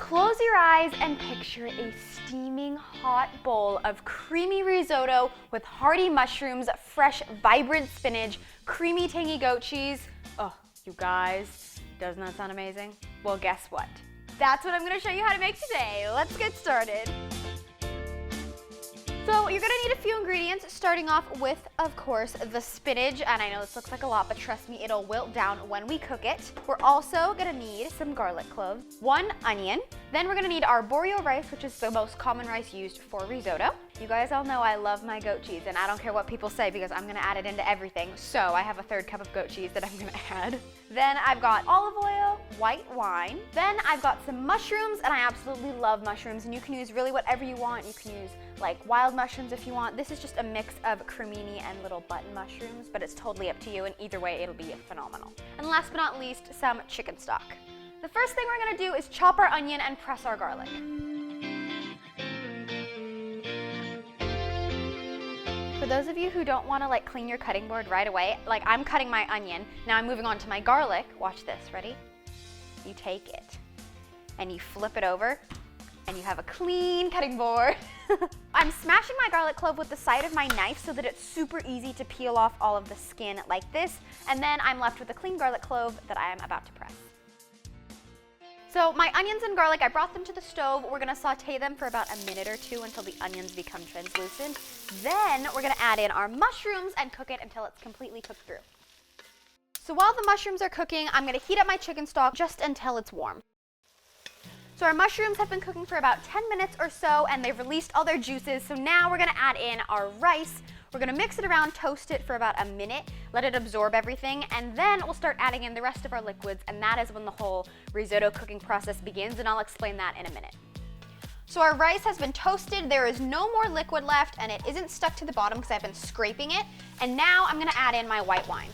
Close your eyes and picture a steaming hot bowl of creamy risotto with hearty mushrooms, fresh, vibrant spinach, creamy, tangy goat cheese. Oh, you guys, doesn't that sound amazing? Well, guess what? That's what I'm gonna show you how to make today. Let's get started. So you're gonna need a few ingredients, starting off with, of course, the spinach. And I know this looks like a lot, but trust me, it'll wilt down when we cook it. We're also gonna need some garlic cloves, 1 onion. Then we're gonna need our arborio rice, which is the most common rice used for risotto. You guys all know I love my goat cheese, and I don't care what people say because I'm gonna add it into everything. So I have a 1/3 cup of goat cheese that I'm gonna add. Then I've got olive oil, white wine. Then I've got some mushrooms, and I absolutely love mushrooms, and you can use really whatever you want. You can use like wild mushrooms if you want. This is just a mix of cremini and little button mushrooms, but it's totally up to you, and either way it'll be phenomenal. And last but not least, some chicken stock. The first thing we're gonna do is chop our onion and press our garlic. For those of you who don't want to clean your cutting board right away, like I'm cutting my onion, now I'm moving on to my garlic. Watch this, ready? You take it and you flip it over and you have a clean cutting board. I'm smashing my garlic clove with the side of my knife so that it's super easy to peel off all of the skin like this, and then I'm left with a clean garlic clove that I am about to press. So my onions and garlic, I brought them to the stove. We're gonna saute them for about a minute or 2 until the onions become translucent. Then we're gonna add in our mushrooms and cook it until it's completely cooked through. So while the mushrooms are cooking, I'm gonna heat up my chicken stock just until it's warm. So our mushrooms have been cooking for about 10 minutes or so, and they've released all their juices. So now we're gonna add in our rice. We're gonna mix it around, toast it for about a minute, let it absorb everything, and then we'll start adding in the rest of our liquids, and that is when the whole risotto cooking process begins, and I'll explain that in a minute. So our rice has been toasted, there is no more liquid left, and it isn't stuck to the bottom because I've been scraping it, and now I'm gonna add in my white wine.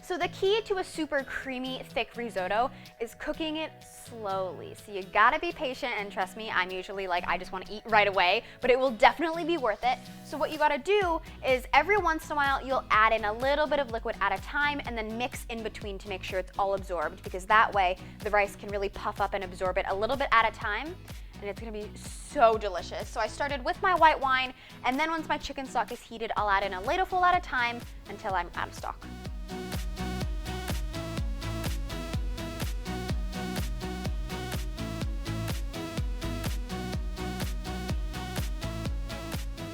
So the key to a super creamy, thick risotto is cooking it slowly. So you gotta be patient, and trust me, I'm usually like, I just wanna eat right away, but it will definitely be worth it. So what you gotta do is every once in a while, you'll add in a little bit of liquid at a time and then mix in between to make sure it's all absorbed, because that way the rice can really puff up and absorb it a little bit at a time, and it's gonna be so delicious. So I started with my white wine, and then once my chicken stock is heated, I'll add in a ladleful at a time until I'm out of stock.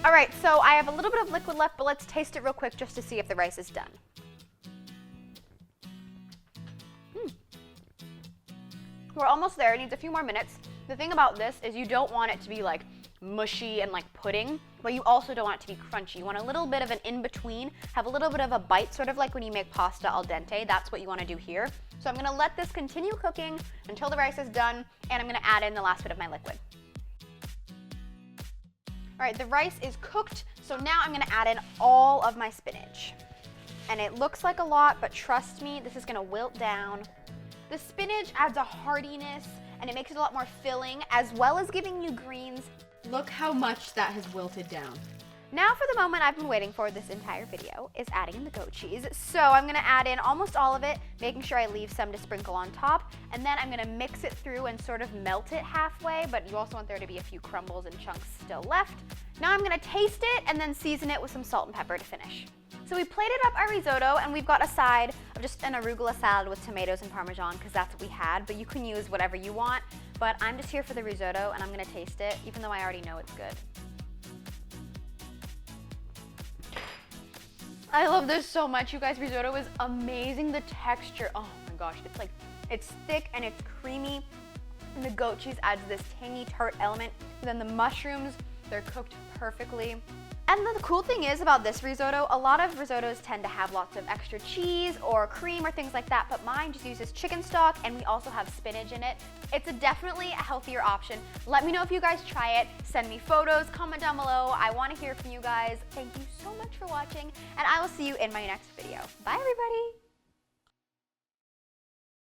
All right, so I have a little bit of liquid left, but let's taste it real quick just to see if the rice is done. We're almost there, it needs a few more minutes. The thing about this is you don't want it to be like mushy and like pudding, but you also don't want it to be crunchy. You want a little bit of an in-between, have a little bit of a bite, sort of like when you make pasta al dente. That's what you want to do here. So I'm gonna let this continue cooking until the rice is done, and I'm gonna add in the last bit of my liquid. All right, the rice is cooked, so now I'm gonna add in all of my spinach. And it looks like a lot, but trust me, this is gonna wilt down. The spinach adds a heartiness, and it makes it a lot more filling, as well as giving you greens. Look how much that has wilted down. Now for the moment I've been waiting for this entire video is adding in the goat cheese. So I'm gonna add in almost all of it, making sure I leave some to sprinkle on top, and then I'm gonna mix it through and sort of melt it halfway, but you also want there to be a few crumbles and chunks still left. Now I'm gonna taste it and then season it with some salt and pepper to finish. So we plated up our risotto, and we've got a side of just an arugula salad with tomatoes and Parmesan, because that's what we had, but you can use whatever you want. But I'm just here for the risotto, and I'm gonna taste it, even though I already know it's good. I love this so much, you guys. Risotto is amazing. The texture, oh my gosh, it's thick and it's creamy. And the goat cheese adds this tangy, tart element. And then the mushrooms, they're cooked perfectly. And the cool thing is about this risotto, a lot of risottos tend to have lots of extra cheese or cream or things like that, but mine just uses chicken stock, and we also have spinach in it. It's definitely a healthier option. Let me know if you guys try it. Send me photos, comment down below. I want to hear from you guys. Thank you so much for watching, and I will see you in my next video. Bye, everybody.